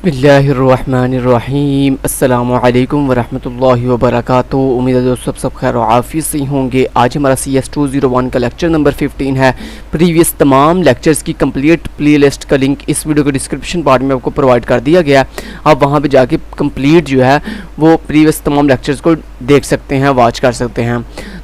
बिस्मिल्लाहिर्रहमानिर्रहीम अस्सलामुअलैकुम वरहमतुल्लाहि वबरकातुहू। उम्मीद है दोस्तों सब खैर आफियत से होंगे। आज हमारा CS 201 का लेक्चर नंबर 15 है। प्रीवियस तमाम लेक्चर्स की कंप्लीट प्लेलिस्ट का लिंक इस वीडियो के डिस्क्रिप्शन पार्ट में आपको प्रोवाइड कर दिया गया है। आप वहां पे जाके कंप्लीट जो है वो प्रीवियस तमाम लेक्चर्स को देख सकते हैं, वॉच कर सकते हैं।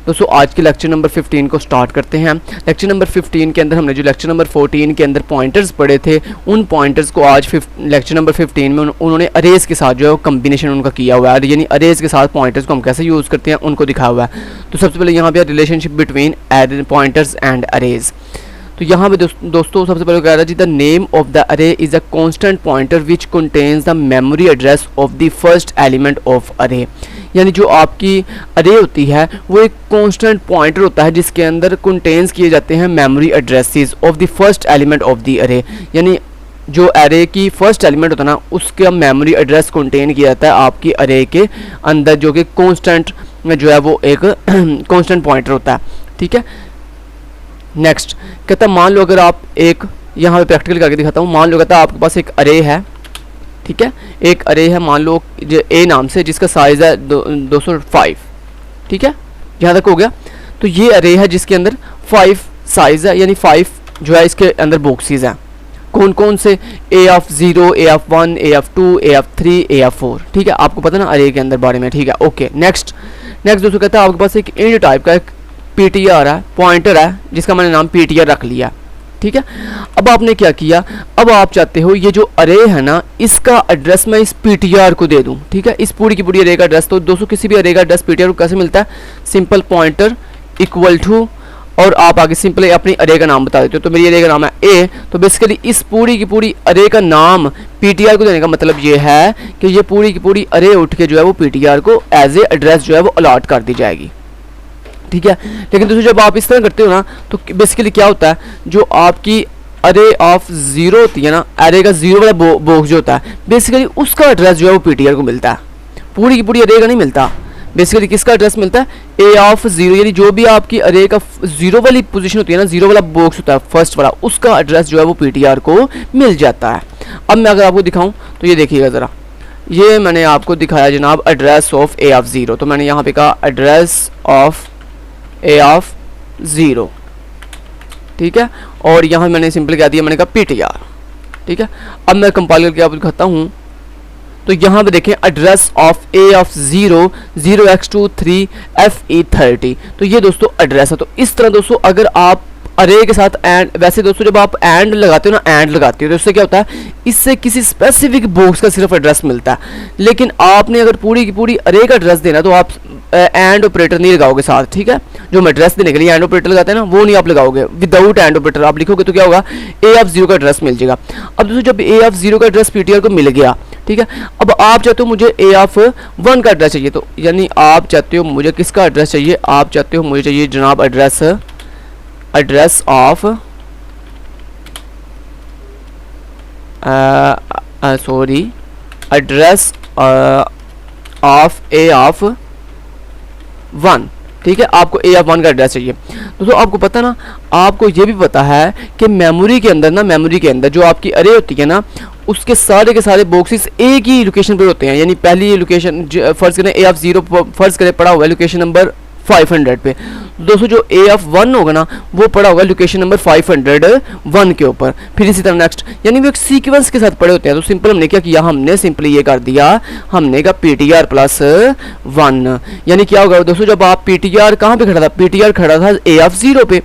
दोस्तों आज के लेक्चर नंबर 15 को स्टार्ट करते हैं। लेक्चर नंबर 15 के अंदर हमने जो लेक्चर नंबर 14 के अंदर पॉइंटर्स पढ़े थे, उन पॉइंटर्स को आज लेक्चर नंबर 15 में उन्होंने अरेज के साथ जो है कम्बिनेशन उनका किया हुआ है, यानी अरेज के साथ पॉइंटर्स को हम कैसे यूज़ करते हैं उनको दिखा हुआ है। तो सबसे पहले यहाँ पे relationship between pointers and arrays. तो यहाँ पे दोस्तों सबसे पहले कह रहा है जी द नेम ऑफ द अरे is a constant pointer which contains the memory address of the first element of अरे। यानी जो आपकी अरे होती है वो एक कांस्टेंट पॉइंटर होता है जिसके अंदर कंटेन्स किए जाते हैं memory addresses of the first element of the अरे। यानी जो अरे की फर्स्ट एलिमेंट होता है ना उसका मेमोरी एड्रेस कंटेन किया जाता है आपकी अरे के अंदर, जो कि कांस्टेंट जो है वो एक कांस्टेंट पॉइंटर होता है। ठीक है, नेक्स्ट कहता है मान लो अगर आप एक यहाँ पे प्रैक्टिकल करके दिखाता हूँ। मान लो कहता है आपके पास एक अरे है, ठीक है, एक अरे है मान लो जो ए नाम से, जिसका साइज़ है 205। ठीक है, यहाँ तक हो गया। तो ये अरे है जिसके अंदर 5 साइज़ है, यानी 5 जो है इसके अंदर बॉक्सेस हैं। कौन कौन से? A0, A1, A2, A3, A4। ठीक है, आपको पता ना अरे के अंदर बारे में। ठीक है, ओके। नेक्स्ट दोस्तों कहता है आपके पास एक इंट टाइप का एक PTR है, पॉइंटर है, जिसका मैंने नाम PTR रख लिया। ठीक है, अब आपने क्या किया, अब आप चाहते हो ये जो अरे है ना इसका एड्रेस मैं इस PTR को दे दूं। ठीक है, इस पूरी की पूरी अरे का एड्रेस। तो दोस्तों किसी भी अरे का एड्रेस PTR को कैसे मिलता है? सिंपल पॉइंटर इक्वल टू और आप आगे सिंपली अपनी अरे का नाम बता देते हो। तो मेरी अरे का नाम है ए, तो बेसिकली इस पूरी की पूरी अरे का नाम PTR को देने का मतलब ये है कि ये पूरी की पूरी अरे उठ के जो है वो PTR को एज ए एड्रेस जो है वो अलॉट कर दी जाएगी। ठीक है, लेकिन दोस्तों जब आप इस तरह करते हो ना तो बेसिकली क्या होता है, जो आपकी अरे ऑफ 0 होती है ना, अरे का 0 वाला बॉक्स जो होता है बेसिकली उसका एड्रेस जो है वो PTR को मिलता है, पूरी की पूरी अरे का नहीं मिलता। बेसिकली किसका एड्रेस मिलता है? A ऑफ 0, यानी जो भी आपकी अरे का 0 वाली पोजीशन होती है ना, 0 वाला बॉक्स होता है फर्स्ट वाला, उसका एड्रेस जो है वो PTR को मिल जाता है। अब मैं अगर आपको दिखाऊं तो ये देखिएगा ज़रा, ये मैंने आपको दिखाया जनाब एड्रेस ऑफ A ऑफ 0। तो मैंने यहाँ पे कहा एड्रेस ऑफ A ऑफ 0। ठीक है, और यहाँ मैंने सिंपल क्या दिया, मैंने कहा PTR। ठीक है, अब मैं कंपाइल करके आपको दिखाता हूँ। तो यहाँ पे देखें address of A of 0 0x23 FE30। तो ये दोस्तों एड्रेस है। तो इस तरह दोस्तों अगर आप अरे के साथ एंड, वैसे दोस्तों जब आप एंड लगाते हो ना, एंड लगाते हो तो इससे क्या होता है, इससे किसी स्पेसिफिक बॉक्स का सिर्फ एड्रेस मिलता है। लेकिन आपने अगर पूरी की पूरी अरे का एड्रेस देना तो आप एंड ऑपरेटर नहीं लगाओगे साथ। ठीक है, जो हम एड्रेस देने के लिए एंड ऑपरेटर लगाते हैं ना वो नहीं आप लगाओगे, विदाउट एंड ऑपरेटर आप लिखोगे तो क्या होगा, A ऑफ 0 का एड्रेस मिल जाएगा। अब दोस्तों जब A ऑफ 0 का एड्रेस PTR को मिल गया, ठीक है, अब आप चाहते हो मुझे A ऑफ 1 का एड्रेस चाहिए। तो यानी आप चाहते हो मुझे किसका एड्रेस चाहिए, आप चाहते हो मुझे चाहिए जनाब address of address of A of 1। ठीक है, आपको A ऑफ 1 का एड्रेस चाहिए। दोस्तों आपको पता ना, आपको ये भी पता है कि मेमोरी के अंदर जो आपकी अरे होती है ना उसके सारे के सारे बॉक्सेस एक ही लोकेशन पर होते हैं। यानी पहली लोकेशन फर्ज करें A ऑफ 0 फर्ज करें पड़ा हुआ है लोकेशन नंबर 500 पे। दोस्तों जो A ऑफ 1 होगा ना वो पड़ा होगा लोकेशन नंबर 501 के ऊपर। फिर इसी तरह नेक्स्ट, यानी वो एक सीक्वेंस के साथ पड़े होते हैं। तो सिंपल हमने क्या किया, हमने सिंपली ये कर दिया, हमने कहा PTR प्लस 1। यानी क्या होगा दोस्तों, जब आप PTR कहाँ पे खड़ा था, PTR खड़ा था A ऑफ 0 पे,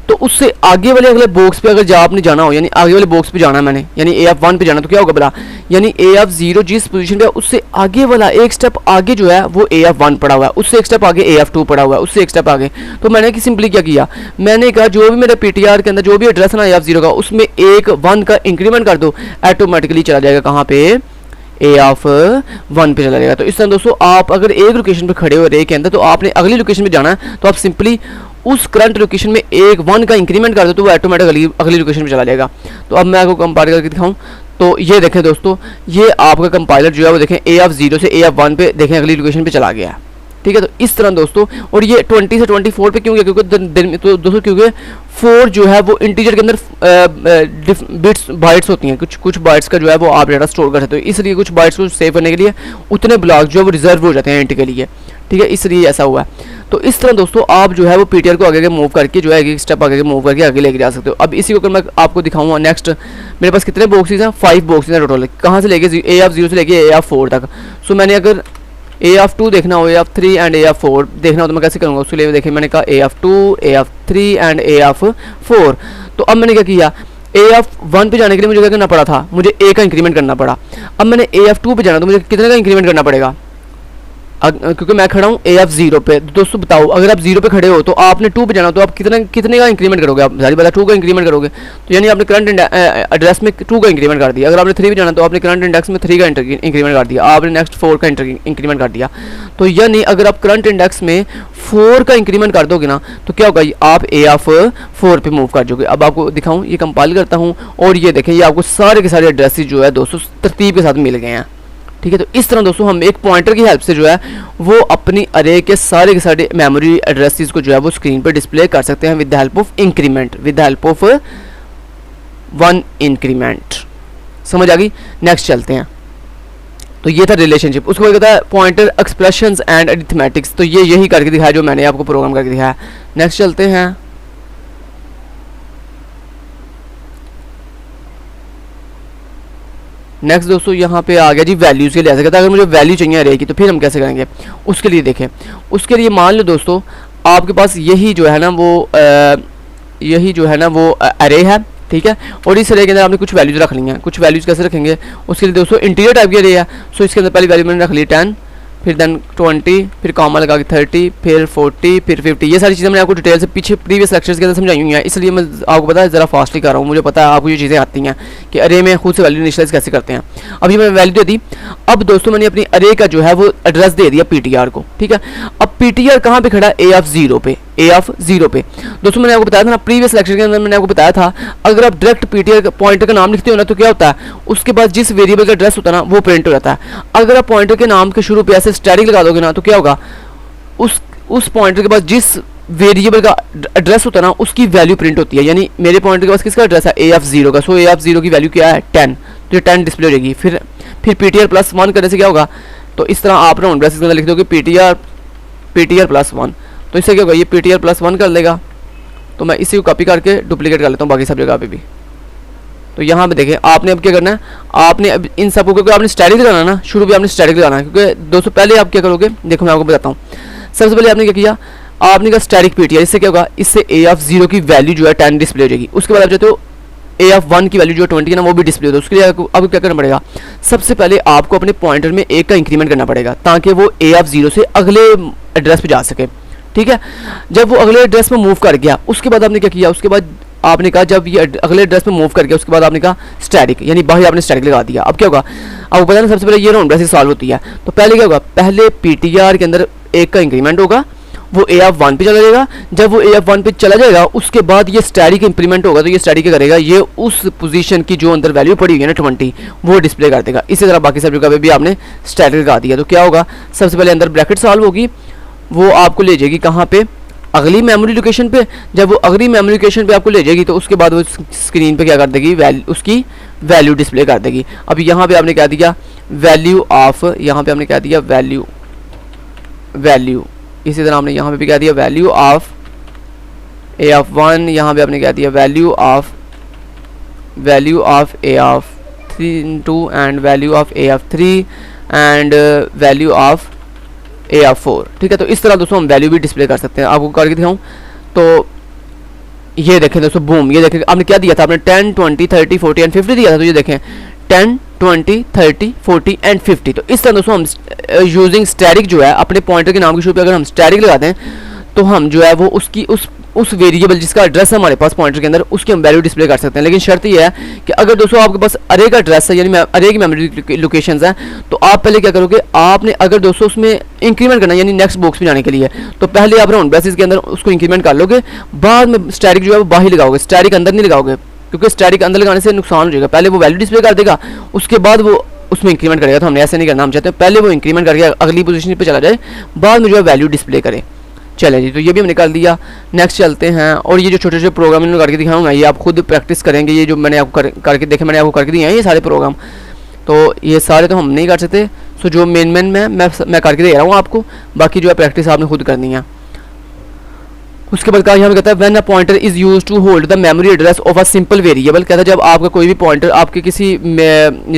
तो उससे आगे वाले अगले बॉक्स पे अगर आपने जाना हो, यानी आगे वाले बॉक्स पे जाना है मैंने, यानी A ऑफ 1 पे जाना, तो क्या होगा बला, यानी A ऑफ 0 जिस पोजीशन पे है उससे आगे वाला एक स्टेप आगे जो है वो A ऑफ 1 पड़ा हुआ है, उससे एक स्टेप आगे A ऑफ 2 पड़ा हुआ है, उससे एक स्टेप आगे। तो मैंने कि सिंपली क्या किया, मैंने कहा जो भी मेरे PTR के अंदर जो भी एड्रेस है ना A ऑफ 0 का, उसमें एक 1 का इंक्रीमेंट कर दो, ऑटोमेटिकली चला जाएगा कहाँ पे, A ऑफ 1 पे चला जाएगा। तो इस तरह दोस्तों आप अगर एक लोकेशन पे खड़े हो अरे के अंदर, तो आपने अगली लोकेशन पे जाना है तो आप सिंपली उस करंट लोकेशन में एक 1 का इंक्रीमेंट कर दो तो वो ऑटोमेटिकली अगली लोकेशन पे चला जाएगा। तो अब मैं आपको कंपेयर करके दिखाऊं तो ये देखें दोस्तों, ये आपका कंपाइलर जो है वो देखें A ऑफ 0 से A ऑफ 1 पे देखें अगली लोकेशन पे चला गया है। ठीक है। तो इस तरह दोस्तों, और ये 20 से 24 पे क्यों गया, क्योंकि तो दोस्तों क्योंकि 4 जो है वो इंटीजर के अंदर बिट्स बाइट्स होती हैं, कुछ बाइट्स का जो है वो आप डाटा स्टोर कर सकते हो, इसलिए कुछ बाइट्स को सेव करने के लिए उतने ब्लॉक जो है वो रिजर्व हो जाते हैं इंट के लिए, ठीक है, इसलिए ऐसा हुआ है। तो इस तरह दोस्तों आप जो है वो पीटीआर को आगे मूव करके जो है एक स्टेप आगे मूव करके आगे लेके जा सकते हो। अब इसी को अगर मैं आपको दिखाऊंगा नेक्स्ट, मेरे पास कितने बॉक्सेस हैं, 5 बॉक्सेस हैं टोटल, कहाँ से लेके A0 से लेके A4 तक। सो मैंने अगर A2 देखना हो, A3 एंड A4 देखना हो तो मैं कैसे करूँगा, उसके लिए देखिए मैंने कहा A2, A3 एंड A4। तो अब मैंने क्या किया, A1 पे जाने के लिए मुझे क्या करना पड़ा था, मुझे A का इंक्रीमेंट करना पड़ा। अब मैंने A2 पे जाना तो मुझे कितने का इंक्रीमेंट करना पड़ेगा, क्योंकि मैं खड़ा हूँ A0 पे। दोस्तों बताओ, अगर आप 0 पे खड़े हो तो आपने 2 पे जाना, तो आप कितने का इंक्रीमेंट करोगे, आप सारी बात 2 का इंक्रीमेंट करोगे। तो यानी आपने करंट एड्रेस में 2 का इंक्रीमेंट कर दिया। अगर आपने 3 पे जाना तो आपने करंट इंडेक्स में 3 का इंक्रीमेंट कर दिया, आपने नेक्स्ट 4 का इंक्रीमेंट कर दिया। तो यानी अगर आप करंट इंडेक्स में 4 का इंक्रीमेंट कर दोगे ना तो क्या होगा, आप A4 पे मूव कर जाओगे। अब आपको दिखाऊँ, ये कंपाइल करता हूँ और ये देखें, ये आपको सारे के सारे एड्रेसेस जो है दोस्तों तरतीब के साथ मिल गए हैं, ठीक है। तो इस तरह दोस्तों हम एक पॉइंटर की हेल्प से जो है वो अपनी अरे के सारे मेमोरी एड्रेसेस को जो है वो स्क्रीन पर डिस्प्ले कर सकते हैं with the help of increment, with the help of 1 increment. समझ आ गई। नेक्स्ट चलते हैं। तो ये था रिलेशनशिप, उसको कहता है पॉइंटर एक्सप्रेशंस एंड अरिथमेटिक्स। तो ये यही करके दिखाया जो मैंने आपको प्रोग्राम करके दिखाया। नेक्स्ट चलते हैं। नेक्स्ट दोस्तों यहाँ पे आ गया जी वैल्यूज़ के लिए। ऐसा कहता है अगर मुझे वैल्यू चाहिए अरे की तो फिर हम कैसे करेंगे, उसके लिए देखें, उसके लिए मान लो दोस्तों आपके पास यही जो है ना वो अरे है, ठीक है, और इस अरे के अंदर आपने कुछ वैल्यूज़ रख ली हैं। कुछ वैल्यूज़ कैसे रखेंगे, उसके लिए दोस्तों इंटीजर टाइप की अरे है। सो इसके अंदर पहली वैल्यू मैंने रख ली 10, फिर देन 20, फिर कॉमा लगा के 30, फिर 40, फिर 50। ये सारी चीज़ें मैंने आपको डिटेल से पीछे प्रीवियस लेक्चर्स के अंदर समझाई हुई हैं, इसलिए मैं आपको पता है ज़रा फास्टली कर रहा हूँ। मुझे पता है आपको ये चीज़ें आती हैं कि अरे में खुद से वैल्यू इनिशियलाइज कैसे करते हैं। अभी मैंने वैल्यू दे दी। अब दोस्तों मैंने अपनी अरे का जो है वो एड्रेस दे दिया पीटीआर को, ठीक है। अब पीटीआर कहाँ पे खड़ा है, A0 पे। A0 पे दोस्तों मैंने आपको बताया था ना प्रीवियस लेक्चर के अंदर, मैंने आपको बताया था अगर आप डायरेक्ट पीटीआर पॉइंटर का नाम लिखते हो ना तो क्या होता है, उसके बाद जिस वेरिएबल का एड्रेस होता है ना वो प्रिंट हो जाता है। अगर आप पॉइंटर के नाम के शुरू पे ऐसे स्टैटिक लगा दोगे ना तो क्या होगा, उस पॉइंटर के बाद जिस वेरिएबल का एड्रेस होता है ना उसकी वैल्यू प्रिंट होती है। यानी मेरे पॉइंटर के पास किसका एड्रेस है, A0 का। सो A0 की वैल्यू क्या है 10, तो ये 10 डिस्प्ले हो जाएगी। फिर PTR+1 करने से क्या होगा, तो इस तरह आप राउंड ब्रैकेट्स के अंदर लिख दोगे PTR+1, तो इससे क्या होगा, ये PTR+1 कर लेगा। तो मैं इसी को कॉपी करके डुप्लीकेट कर लेता हूँ बाकी सब जगह पे भी। तो यहाँ पे देखें आपने अब क्या करना है, आपने अब इन सबको क्योंकि आपने स्टैटिक लगाना ना, शुरू में आपने स्टैटिक लगाना है, क्योंकि दोस्तों पहले आप क्या करोगे, देखो मैं आपको बताता हूँ। सबसे पहले आपने क्या किया, आपने कहा स्टैटिक पीटीआर, इससे क्या होगा, इससे A0 की वैल्यू जो है 10 डिस्प्ले हो जाएगी। उसके बाद आप चाहते हो A1 की वैल्यू जो 20 है ना वो भी डिस्प्ले होता है। उसके लिए अब क्या करना पड़ेगा, सबसे पहले आपको अपने पॉइंटर में 1 का इंक्रीमेंट करना पड़ेगा ताकि वो A0 से अगले एड्रेस पे जा सके, ठीक है। जब वो अगले एड्रेस में मूव कर गया उसके बाद आपने क्या किया, उसके बाद आपने कहा जब ये अगले एड्रेस में मूव कर गया उसके बाद आपने कहा स्टैटिक, यानी बाहर आपने स्टैटिक लगा दिया। अब क्या होगा, आपको पता है सबसे पहले ये राउंड ब्रैकेट सॉल्व होती है। तो पहले क्या होगा, पहले पीटीआर के अंदर 1 का इंक्रीमेंट होगा, वो A1 पे चला जाएगा। जब वो A1 पे चला जाएगा उसके बाद ये स्टैटिक इंप्लीमेंट होगा। तो ये स्टैटिक क्या करेगा, ये उस पोजीशन की जो अंदर वैल्यू पड़ी हुई है ना 20 वो डिस्प्ले कर देगा। इसी तरह बाकी सब जगह पे भी आपने स्टैटिक लगा दिया। तो क्या होगा, सबसे पहले अंदर ब्रैकेट सॉल्व होगी, वो आपको ले जाएगी कहाँ पे, अगली मेमोरी लोकेशन पे। जब वो अगली मेमोरी लोकेशन पे आपको ले जाएगी तो उसके बाद वो स्क्रीन पे क्या कर देगी, उसकी वैल्यू डिस्प्ले कर देगी। अब यहाँ पे आपने क्या दिया, वैल्यू ऑफ, यहाँ पे आपने क्या दिया, वैल्यू। इसी तरह हमने यहाँ पे भी क्या दिया, वैल्यू ऑफ A1, यहाँ पे आपने क्या दिया, value of A2 and value of A3 and value of A4, ठीक है। तो इस तरह दोस्तों हम वैल्यू भी डिस्प्ले कर सकते हैं। आपको करके दिखाऊं तो ये देखें दोस्तों, बूम, ये देखें आपने क्या दिया था, आपने 10, 20, 30, 40 एंड 50 दिया था। तो ये देखें 10, 20, 30, 40 एंड 50। तो इस तरह दोस्तों हम यूजिंग स्टैटिक जो है अपने पॉइंटर के नाम के शुरू पे अगर हम स्टैटिक लगाते हैं तो हम जो है वो उसकी उस वेरिएबल जिसका एड्रेस है हमारे पास पॉइंटर के अंदर उसकी हम वैल्यू डिस्प्ले कर सकते हैं। लेकिन शर्त ये है कि अगर दोस्तों आपके पास अरे का एड्रेस है, यानी अरे की मेमोरी लोकेशंस हैं, तो आप पहले क्या करोगे, आपने अगर दोस्तों उसमें इंक्रीमेंट करना है यानी नेक्स्ट बॉक्स पे जाने के लिए, तो पहले आप राउंड ब्रैकेट्स के अंदर उसको इंक्रीमेंट कर लोगे, बाद में स्टैटिक जो है वो बाहर लगाओगे, स्टैटिक अंदर नहीं लगाओगे, क्योंकि स्टैटिक अंदर लगाने से नुकसान हो जाएगा। पहले वो वैल्यू डिस्प्ले कर देगा, उसके बाद वो उसमें इंक्रीमेंट करेगा। तो हमने ऐसे नहीं करना, हम चाहते हैं पहले वो इंक्रीमेंट करके अगली पोजीशन पे चला जाए, बाद में जो है वैल्यू डिस्प्ले करे। चले जी, तो ये भी हमने कर दिया। नेक्स्ट चलते हैं, और ये जो छोटे छोटे प्रोग्राम इन्होंने करके दिखाऊंगा, ये आप खुद प्रैक्टिस करेंगे। ये जो मैंने आपको करके देखे, मैंने आपको करके दिए हैं ये सारे प्रोग्राम, तो ये सारे तो हम नहीं कर सकते। सो जो मेन मैं करके दे रहा हूँ आपको, बाकी जो है प्रैक्टिस आपने खुद करनी है। उसके बाद यहाँ पे कहता है when a pointer is used to hold the memory address of a simple variable. कहता है जब आपका कोई भी पॉइंटर आपके किसी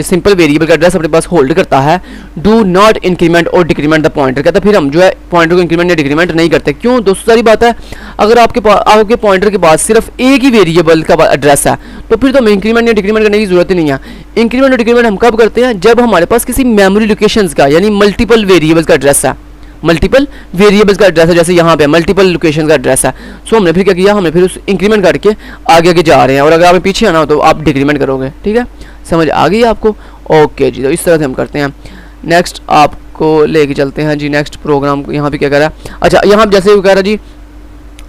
सिंपल वेरिएबल का एड्रेस अपने पास होल्ड करता है, डू नॉट इंक्रीमेंट और डिक्रीमेंट द पॉइंटर। कहता है फिर हम जो है पॉइंटर को इंक्रीमेंट या डिक्रीमेंट नहीं करते। क्यों दोस्तों? सारी बात है, अगर आपके पॉइंटर के पास सिर्फ एक ही वेरिएबल का एड्रेस है, तो फिर तो हमें इंक्रीमेंट या डिक्रीमेंट करने की जरूरत ही नहीं है। इंक्रीमेंट और डिक्रीमेंट हम कब करते हैं? जब हमारे पास किसी मेमोरी लोकेशंस का यानी मल्टीपल वेरिएबल्स का एड्रेस है, मल्टीपल वेरिएबल्स का एड्रेस है, जैसे यहाँ पे मल्टीपल लोकेशन का एड्रेस है। सो हमने फिर क्या किया, हमने फिर उस इंक्रीमेंट करके आगे आगे जा रहे हैं, और अगर आपने पीछे आना हो तो आप डिक्रीमेंट करोगे। ठीक है, समझ आ गई आपको? ओके जी, तो इस तरह से हम करते हैं। नेक्स्ट आपको लेके चलते हैं जी नेक्स्ट प्रोग्राम को। यहाँ पे क्या कह रहा है? अच्छा, यहाँ पे जैसे वो कह रहा है जी,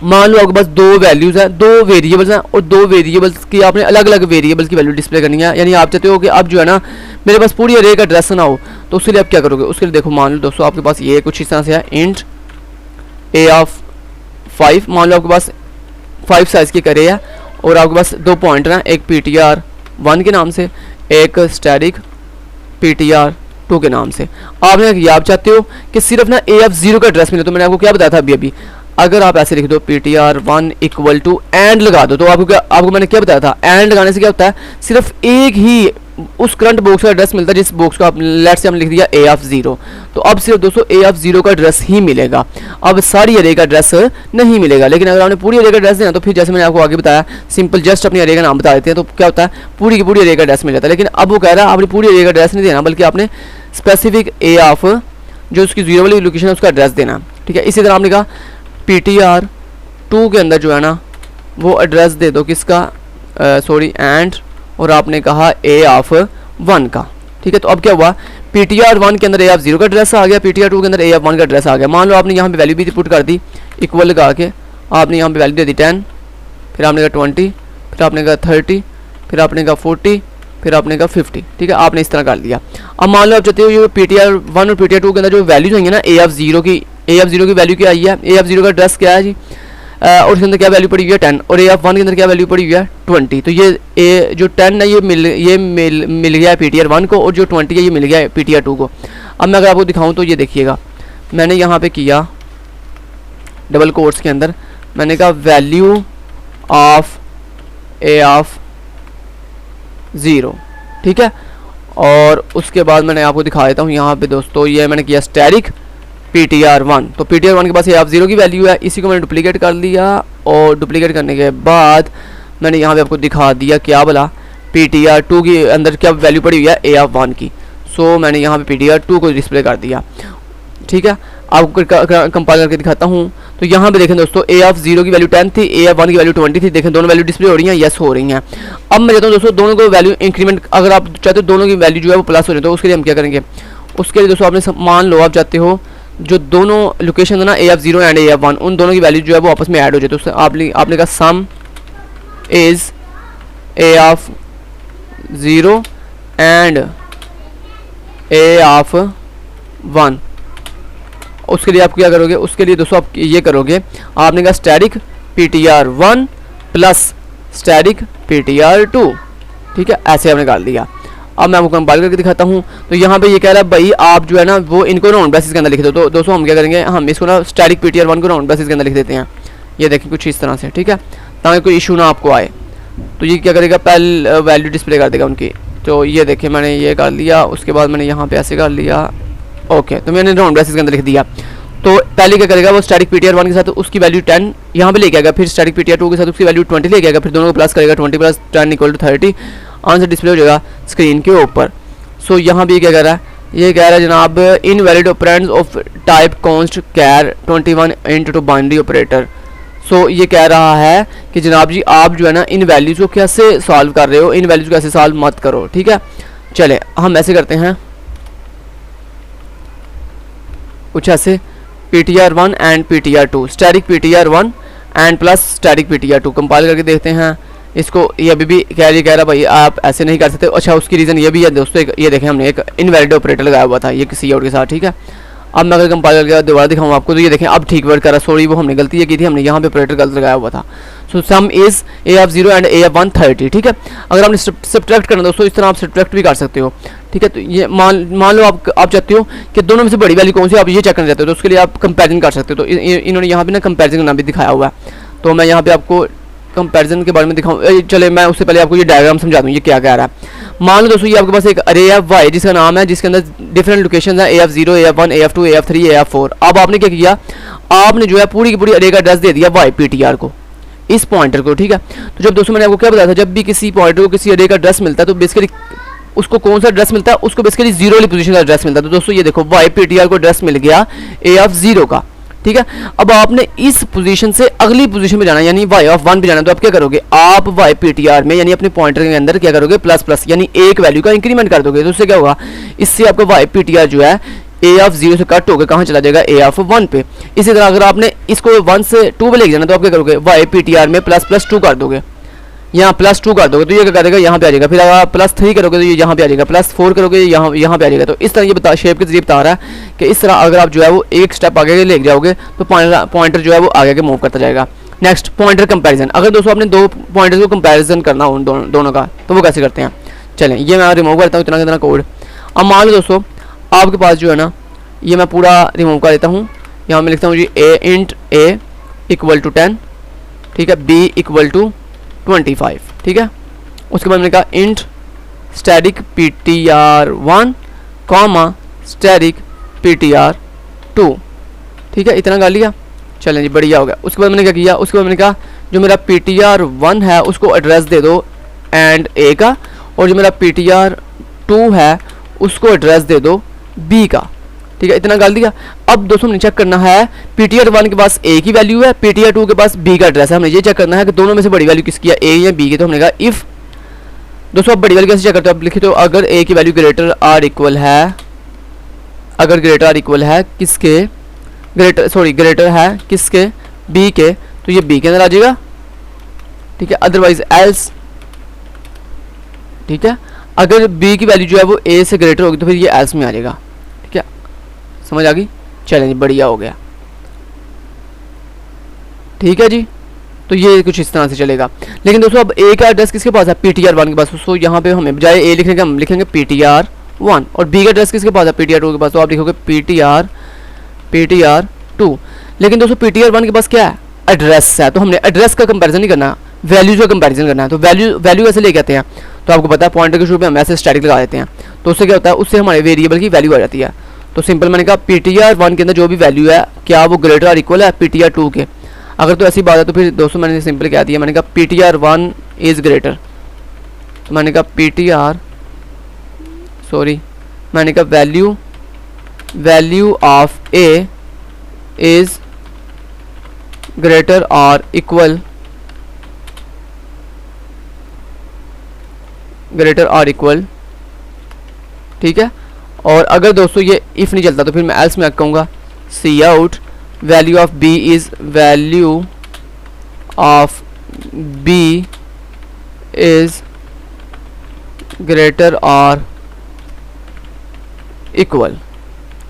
मान लो आपके पास दो वैल्यूज़ हैं, दो वेरिएबल्स हैं, और दो वेरिएबल्स की आपने अलग अलग वेरिएबल्स की वैल्यू डिस्प्ले करनी है। यानी आप चाहते हो कि अब जो है ना मेरे पास पूरी अरे का एड्रेस ना हो, तो उसके लिए आप क्या करोगे? उसके लिए देखो, मान लो दोस्तों आपके पास ये कुछ इस तरह से है, इंट ए ऑफ 5। मान लो आपके पास 5 साइज़ की अरे है, और आपके पास दो पॉइंटर हैं, एक ptr1 के नाम से, एक स्टैटिक ptr2 के नाम से। आपने आप चाहते हो कि सिर्फ ना ए ऑफ 0 का एड्रेस मिले। तो मैंने आपको क्या बताया था अभी, अगर आप ऐसे लिख दो ptr1 इक्वल टू एंड लगा दो, तो आपको मैंने क्या बताया था? एंड लगाने से क्या होता है? सिर्फ एक ही उस करंट बॉक्स का एड्रेस मिलता है जिस बॉक्स को आप लेट से हमने लिख दिया ए ऑफ 0। तो अब सिर्फ दोस्तों ए ऑफ 0 का एड्रेस ही मिलेगा, अब सारी अरे का एड्रेस नहीं मिलेगा। लेकिन अगर आपने पूरी अरे का एड्रेस देना, तो फिर जैसे मैंने आपको आगे बताया, सिंपल जस्ट अपनी अरे का नाम बता देते हैं, तो क्या होता है? पूरी की पूरी अरे का एड्रेस मिल जाता है। लेकिन अब वो कह रहा है आपने पूरी अरे का एड्रेस नहीं देना, बल्कि आपने स्पेसिफिक ए ऑफ जो उसकी 0 वाली लोकेशन है उसका एड्रेस देना। ठीक है, इसी तरह आपने कहा ptr2 के अंदर जो है ना वो एड्रेस दे दो किसका, सॉरी एंड, और आपने कहा ए ऑफ 1 का। ठीक है, तो अब क्या हुआ? ptr1 के अंदर ए ऑफ 0 का एड्रेस आ गया, ptr2 के अंदर ए ऑफ 1 का एड्रेस आ गया। मान लो आपने यहाँ पे वैल्यू भी पुट कर दी, इक्वल लगा के आपने यहाँ पे वैल्यू दे दी 10, फिर आपने कहा 20, फिर आपने कहा 30, फिर आपने कहा 40, फिर आपने कहा 50। ठीक है, आपने इस तरह कर लिया। अब मान लो आप चाहते हो ये ptr1 और ptr2 के अंदर जो वैल्यूज होंगे ना, ए ऑफ 0 की वैल्यू क्या आई है? ए ऑफ 0 का एड्रेस क्या है जी? और इसके अंदर क्या वैल्यू पड़ी हुई है? 10। और ए ऑफ 1 के अंदर क्या वैल्यू पड़ी हुई है? 20। तो ये जो 10 है ये मिल गया है ptr1 को, और जो 20 है ये मिल गया है ptr2 को। अब मैं अगर आपको दिखाऊं तो ये देखिएगा, मैंने यहाँ पे किया डबल कोट्स के अंदर, मैंने कहा वैल्यू ऑफ ए ऑफ 0। ठीक है, और उसके बाद मैंने आपको दिखा देता हूँ यहाँ पे दोस्तों, ये मैंने किया स्टैटिक ptr1। तो ptr1 के पास ए ऑफ 0 की वैल्यू है, इसी को मैंने डुप्लीकेट कर लिया, और डुप्लीकेट करने के बाद मैंने यहाँ पे आपको दिखा दिया क्या बोला, ptr2 के अंदर क्या वैल्यू पड़ी हुई है? ए ऑफ 1 की। सो मैंने यहाँ पे ptr2 को डिस्प्ले कर दिया। ठीक है, आपको कंपाइल करके दिखाता हूँ। तो यहाँ पे देखें दोस्तों, ए ऑफ 0 की वैल्यू 10 थी, ए ऑफ 1 की वैल्यू 20 थी। देखें दोनों वैल्यू डिस्प्ले हो रही हैं, यस हो रही हैं। अब मैं चाहता हूँ दोस्तों दोनों को वैल्यू इंक्रीमेंट, अगर आप चाहते हो दोनों की वैल्यू जो है वो प्लस हो जाए, तो उसके लिए हम क्या करेंगे? उसके लिए दोस्तों आपने मान लो आप चाहते हो जो दोनों लोकेशन है ना, ए ऑफ 0 एंड ए ऑफ 1, उन दोनों की वैल्यू जो है वो आपस में ऐड हो जाए। तो उससे आपने कहा सम is A of 0 and A of 1। उसके लिए आप क्या करोगे? उसके लिए दोस्तों आप ये करोगे, आपने कहा static ptr1 plus static ptr2। ठीक है, ऐसे आपने कर दिया। अब मैं आपको कंपाइल करके दिखाता हूँ। तो यहाँ पे ये कह रहा है भाई आप जो है ना वो इनको राउंड बेसिस के अंदर लिख दो। तो दोस्तों हम क्या करेंगे, हम इसको ना स्टैटिक ptr1 को राउंड बेसिस के अंदर लिख देते हैं। ये देखिए कुछ इस तरह से। ठीक है, ताकि कोई इशू ना आपको आए। तो ये क्या करेगा, पहले वैल्यू डिस्प्ले कर देगा उनकी। तो ये देखिए मैंने ये कर लिया, उसके बाद मैंने यहाँ पे ऐसे कर लिया। ओके, तो मैंने राउंड बेसिस के अंदर लिख दिया। तो पहले क्या करेगा, वो स्टैटिक ptr1 के साथ उसकी वैल्यू 10 यहाँ पे लेके आएगा, फिर स्टैटिक ptr2 के साथ उसकी वैल्यू 20 लेके आएगा, फिर दोनों को प्लस करेगा, 20 plus 10 equal to 30। Answer display हो जाएगा स्क्रीन के ऊपर। सो यहाँ भी क्या कह रहा है, ये कह रहा है जनाब invalid operands of type const char 21 into binary operator. So ये कह रहा है कि जनाब जी आप जो है ना इन वैल्यूज़ को कैसे सॉल्व कर रहे हो, इन वैल्यूज़ को ऐसे सॉल्व मत करो। ठीक है, चले हम ऐसे करते हैं कुछ ऐसे, ptr1 and ptr2, static ptr1 and plus static ptr2। Compile करके देखते हैं, इसको ये अभी भी कह रहा भाई आप ऐसे नहीं कर सकते। अच्छा उसकी रीज़न ये भी है दोस्तों, ये देखें हमने एक इनवैलिड ऑपरेटर लगाया हुआ था ये किसी और के साथ, ठीक है। अब मैं अगर कंपाइल करके दोबारा दिखाऊँ आपको तो ये देखें अब ठीक वर्क कर रहा। सॉरी वो हमने गलती ये की थी, हमने यहाँ पे ऑपरेटर गलत लगाया हुआ था। So sum is A of 0 and A of 1 30, ठीक है। अगर आपने सब्ट्रैक्ट करना दोस्तों इस तरह आप सब्ट्रैक्ट भी कर सकते हो, ठीक है। तो ये मान लो आप चाहते हो कि दोनों में से बड़ी वैल्यू कौन सी, आप ये चेक करना चाहते हो तो उसके लिए आप कंपैरिजन कर सकते हो। तो इन्होंने यहाँ पे ना कंपैरिजन करना भी दिखाया हुआ है, तो मैं यहाँ पे आपको कंपैरिजन के बारे में दिखाऊँ। चले मैं उससे पहले आपको ये डायग्राम समझा दूँ ये क्या कह रहा है। मान लो दोस्तों ये आपके पास एक अरे है वाई जिसका नाम है, जिसके अंदर डिफरेंट लोकेशन है, A of 0, A of 1, A of 2, A of 3, A of 4। अब आपने क्या किया, आपने जो है पूरी की पूरी अरे का एड्रेस दे दिया वाई पीटीआर को, इस पॉइंटर को, ठीक है। तो जब दोस्तों मैंने आपको क्या बताया था, जब भी किसी पॉइंटर को किसी अरे का एड्रेस मिलता है तो बेसिकली उसको कौन सा एड्रेस मिलता है, उसको बेसिकली 0 वाली पोजीशन का एड्रेस मिलता है। तो दोस्तों ये देखो वाई पीटीआर को एड्रेस मिल गया ए ऑफ 0 का, ठीक है। अब आपने इस पोजीशन से अगली पोजीशन में जाना यानी वाई ऑफ 1 पे जाना, तो आप क्या करोगे, आप वाई पीटीआर में यानी अपने पॉइंटर के अंदर क्या करोगे, प्लस प्लस यानी एक वैल्यू का इंक्रीमेंट कर दोगे। तो उससे क्या होगा, इससे आपका वाई पीटीआर जो है ए ऑफ 0 से कट होकर कहाँ चला जाएगा, ए ऑफ 1 पे। इसी तरह अगर आपने इसको 1 से 2 पे लेके जाना तो आप क्या करोगे, वाई पीटीआर में प्लस प्लस 2 कर दोगे, यहाँ प्लस 2 कर दोगे तो ये क्या करेगा, यहाँ पे आ जाएगा। फिर अगर आप प्लस 3 करोगे तो ये यहाँ पे आ जाएगा, प्लस 4 करोगे यहाँ पे आ जाएगा। तो इस तरह ये शेप के जरिए बता रहा है कि इस तरह अगर आप जो है वो एक स्टेप आगे ले जाओगे तो पॉइंटर जो है वो आगे मूव करता जाएगा। Next pointer comparison. अगर दोस्तों आपने दो पॉइंटर्स को कंपैरिजन करना हो दोनों का तो वो कैसे करते हैं, चलें ये मैं रिमूव करता हूँ इतना कोड। अब मान लो दोस्तों आपके पास जो है ना, ये मैं पूरा रिमूव कर देता हूँ। यहाँ मैं लिखता हूँ जी ए इंट ए इक्वल टू 10, ठीक है, बी इक्वल टू 25, ठीक है। उसके बाद मैंने कहा int static ptr1 comma static ptr2, ठीक है, इतना कर लिया, चलें जी बढ़िया हो गया। उसके बाद मैंने क्या किया, उसके बाद मैंने कहा जो मेरा ptr1 है उसको एड्रेस दे दो एंड ए का, और जो मेरा ptr2 है उसको एड्रेस दे दो बी का, ठीक है, इतना कर दिया। अब दोस्तों हमने चेक करना है ptr1 के पास a की वैल्यू है, ptr2 के पास b का एड्रेस है। हमने ये चेक करना है कि दोनों में से बड़ी वैल्यू किसकी है, a या b की। तो हमने कहा इफ, दोस्तों अब बड़ी वैल्यू कैसे चेक करते हो, आप लिखे तो अगर a की वैल्यू ग्रेटर आर इक्वल है, अगर ग्रेटर आर इक्वल है किसके, ग्रेटर है किसके, b के, तो ये b के अंदर आ जाएगा, ठीक है। अदरवाइज एल्स, ठीक है, अगर b की वैल्यू जो है वो a से ग्रेटर होगी तो फिर ये एल्स में आ जाएगा, ठीक है, समझ आ गई, चलें बढ़िया हो गया, ठीक है जी। तो ये कुछ इस तरह से चलेगा। लेकिन दोस्तों अब a का एड्रेस किसके पास है, ptr1 के पास। तो यहाँ पे हमें बजाय a लिखने के हम लिखेंगे ptr1, और b का एड्रेस किसके पास है, ptr2 के पास। तो आप लिखोगे ptr2। लेकिन दोस्तों ptr1 के पास क्या है, एड्रेस है, तो हमने एड्रेस का कंपैरिजन नहीं करना, वैल्यूज का कंपैरिजन करना है। तो वैल्यू कैसे लेके आते हैं, तो आपको पता है पॉइंटर के शुरू में हम ऐसे स्टैटिक लगा देते हैं, तो उससे क्या होता है, उससे हमारे वेरिएबल की वैल्यू आ जाती है। तो सिंपल मैंने कहा ptr1 के अंदर जो भी वैल्यू है क्या वो ग्रेटर और इक्वल है ptr2 के। अगर तो ऐसी बात है तो फिर दोस्तों मैंने सिंपल क्या दिया, मैंने कहा ptr1 इज ग्रेटर, तो मैंने कहा मैंने कहा value of a is greater और इक्वल, ठीक है। और अगर दोस्तों ये इफ़ नहीं चलता तो फिर मैं एल्स में कहूँगा C out value of b is value of b is greater और इक्वल।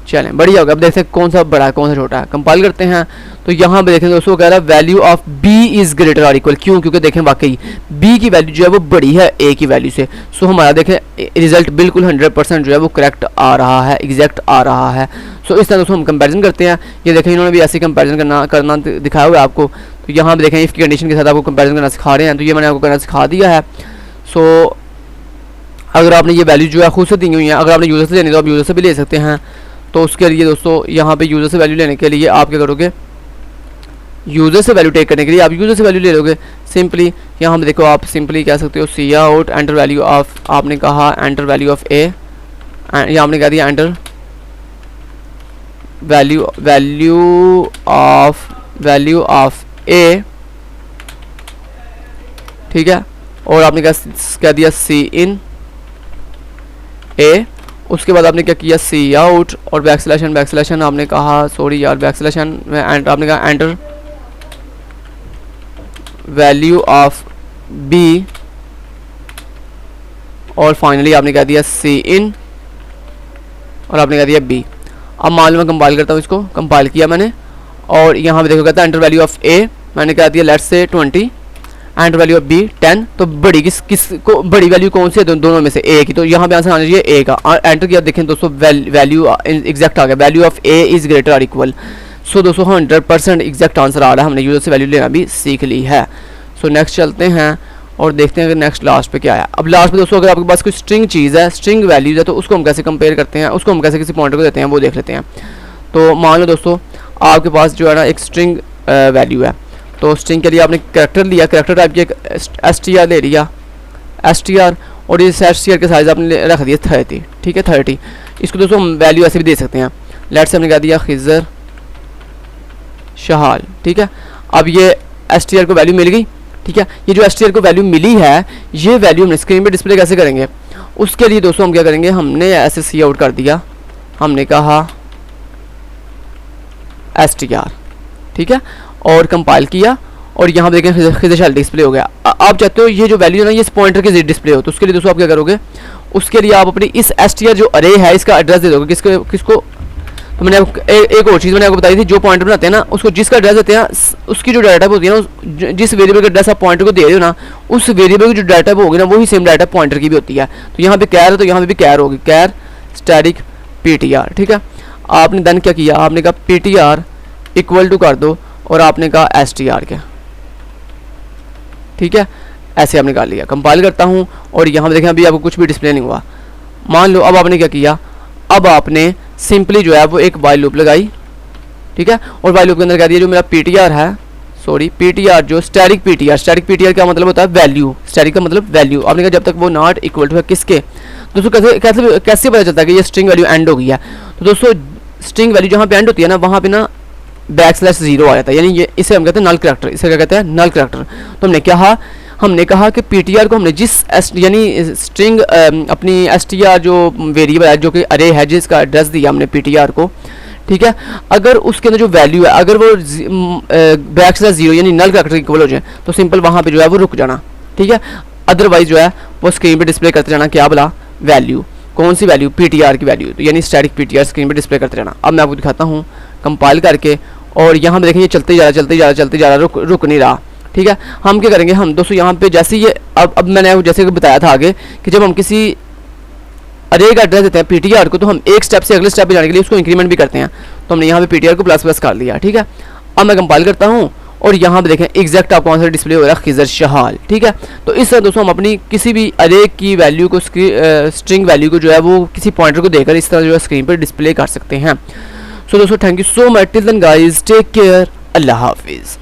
चलें बढ़िया होगा। अब देखते हैं कौन सा बड़ा है कौन सा छोटा है, कंपाइल करते हैं। तो यहाँ पे देखें दोस्तों कह रहा है value of b is greater और इक्वल, क्यों, क्योंकि देखें वाकई b की वैल्यू जो है वो बड़ी है a की वैल्यू से। सो हमारा देखें रिजल्ट बिल्कुल 100% जो है वो करेक्ट आ रहा है, एग्जैक्ट आ रहा है। सो इस तरह दोस्तों हम कंपैरिजन करते हैं। ये देखें इन्होंने भी ऐसे कंपैरिजन करना दिखाया हुआ है आपको। तो यहाँ पे देखें इफ़ की कंडीशन के साथ आपको कंपैरिजन करना सिखा रहे हैं, तो ये मैंने आपको करना सिखा दिया है। सो अगर आपने ये वैल्यू जो है खुद से दी हुई है, अगर आपने यूज़र से लेनी तो आप यूज़र से भी ले सकते हैं। तो उसके लिए दोस्तों यहाँ पे यूज़र से वैल्यू लेने के लिए आप क्या करोगे, यूज़र से वैल्यू टेक करने के लिए आप यूज़र से वैल्यू ले लोगे सिंपली। यहाँ पे देखो आप सिंपली कह सकते हो सी आउट एंटर वैल्यू ऑफ, आपने कहा एंटर वैल्यू ऑफ ए, या आपने कह दिया एंटर वैल्यू ऑफ ए, ठीक है। और आपने कह दिया सी इन ए। उसके बाद आपने क्या किया सी आउट और बैकस्लैशन आपने कहा सॉरी यार बैकस्लैशन में आपने कहा एंटर वैल्यू ऑफ बी और फाइनली आपने कह दिया सी इन और आपने कह दिया बी। अब मान लो मैं कंपाइल करता हूँ, इसको कंपाइल किया मैंने और यहाँ पे देखो कहता है एंटर वैल्यू ऑफ ए, मैंने कह दिया let's say 20, enter value of B 10। तो बड़ी किस को बड़ी वैल्यू कौन सी है, दोनों में से ए की, तो यहाँ पे आंसर आना चाहिए ए का। एंटर किया, देखें दोस्तों वैल्यू एग्जैक्ट आ गया, value of A is greater और इक्वल। सो दोस्तों 100% एग्जैक्ट आंसर आ रहा है, हमने यूजर से वैल्यू लेना भी सीख ली है। सो नेक्स्ट चलते हैं और देखते हैं कि नेक्स्ट लास्ट पे क्या है। अब लास्ट पे दोस्तों अगर आपके पास कोई स्ट्रिंग चीज़ है, स्ट्रिंग वैल्यूज है, तो उसको हम कैसे कंपेयर करते हैं, उसको हम कैसे किसी पॉइंटर को देते हैं वो देख लेते हैं। तो मान लो दोस्तों आपके पास जो है ना एक स्ट्रिंग वैल्यू है, तो स्ट्रिंग के लिए आपने कैरेक्टर लिया, कैरेक्टर टाइप की एक str ले लिया, str, और इस str के साइज आपने रख दिया 30, ठीक है 30। इसको दोस्तों हम वैल्यू ऐसे भी दे सकते हैं, लेट्स से हमने कह दिया खिजर शहाल, ठीक है। अब ये str को वैल्यू मिल गई, ठीक है। ये जो str को वैल्यू मिली है, ये वैल्यू हमने स्क्रीन पे डिस्प्ले कैसे करेंगे, उसके लिए दोस्तों हम क्या करेंगे, हमने ऐसे सी आउट कर दिया, हमने कहा str, ठीक है, और कंपाइल किया और यहाँ पे देखें खिजर शहाल डिस्प्ले हो गया। आप चाहते हो ये जो वैल्यू है ना ये इस पॉइंटर के डिस्प्ले हो, तो उसके लिए दोस्तों आप क्या करोगे, उसके लिए आप अपनी इस str जो अरे है इसका एड्रेस दे दोगे, किसको। तो मैंने एक और चीज़ मैंने आपको बताई थी, जो पॉइंटर बनाते हैं ना उसको जिसका एड्रेस देते हैं उसकी जो डाटा टाइप होती है ना, जिस वेरिएबल का एड्रेस आप पॉइंटर को दे रहे हो ना, उस वेरिएबल की जो डाटा टाइप होगी ना वही सेम डाटा पॉइंटर की भी होती है। तो यहाँ पे कैर है तो यहाँ पे भी कैर होगी, कैर स्टैटिक ptr, ठीक है। आपने देन क्या किया, आपने कहा ptr इक्वल टू कर दो और आपने कहा str क्या, ठीक है, ऐसे आपने कर लिया। कंपाइल करता हूँ और यहाँ पे देखें अभी आपको कुछ भी डिस्प्ले नहीं हुआ। मान लो अब आपने क्या किया, अब आपने सिंपली जो है वो एक वाइल लूप लगाई, ठीक है, और वाइल लूप के अंदर कह दिया जो मेरा ptr है, सॉरी ptr जो स्टैटिक ptr क्या मतलब होता है, वैल्यू, स्टैटिक का मतलब वैल्यू। आपने कहा जब तक वो नॉट इक्वल टू है किसके, दोस्तों कैसे पता चलता है कि ये स्ट्रिंग वैल्यू एंड हो गई है। तो दोस्तों स्ट्रिंग वैल्यू जहाँ पे एंड होती है ना वहाँ पे ना /0 आ जाता है, यानी ये इसे हम कहते हैं नल करैक्टर, इसे क्या कहते हैं नल करैक्टर। तो हमने कहा कि ptr को हमने जिस यानी स्ट्रिंग अपनी str जो वेरिएबल है जो कि अरे है जिसका एड्रेस दिया हमने ptr को, ठीक है, अगर उसके अंदर जो वैल्यू है अगर वो /0 यानी नल करैक्टर इक्वल हो जाए तो सिंपल वहाँ पे जो है वो रुक जाना, ठीक है। अदरवाइज जो है वो स्क्रीन पे डिस्प्ले करते जाना, क्या बोला, वैल्यू, कौन सी वैल्यू, ptr की वैल्यू, तो यानी स्टैटिक ptr स्क्रीन पे डिस्प्ले करते रहना। अब मैं आपको दिखाता हूँ कंपाइल करके और यहाँ पे देखें ये चलते जा रहा रुक नहीं रहा, ठीक है। हम क्या करेंगे, हम दोस्तों यहाँ पे जैसे ये अब मैंने जैसे कि बताया था आगे कि जब हम किसी अरे का एड्रेस देते हैं ptr को तो हम एक स्टेप से अगले स्टेप पे जाने के लिए उसको इंक्रीमेंट भी करते हैं। तो हमने यहाँ पे ptr को प्लस कर लिया, ठीक है। अब मैं कंपाइल करता हूँ और यहाँ पे देखें एग्जैक्ट आपको आंसर डिस्प्ले हो रहा है खिजर शहाल, ठीक है। तो इस तरह दोस्तों हम अपनी किसी भी अरे की वैल्यू को स्ट्रिंग वैल्यू को जो है वो किसी पॉइंटर को देकर इस तरह जो है स्क्रीन पर डिस्प्ले कर सकते हैं। सो दोस्तों thank you so much, till then guys take care, अल्लाह हाफिज़।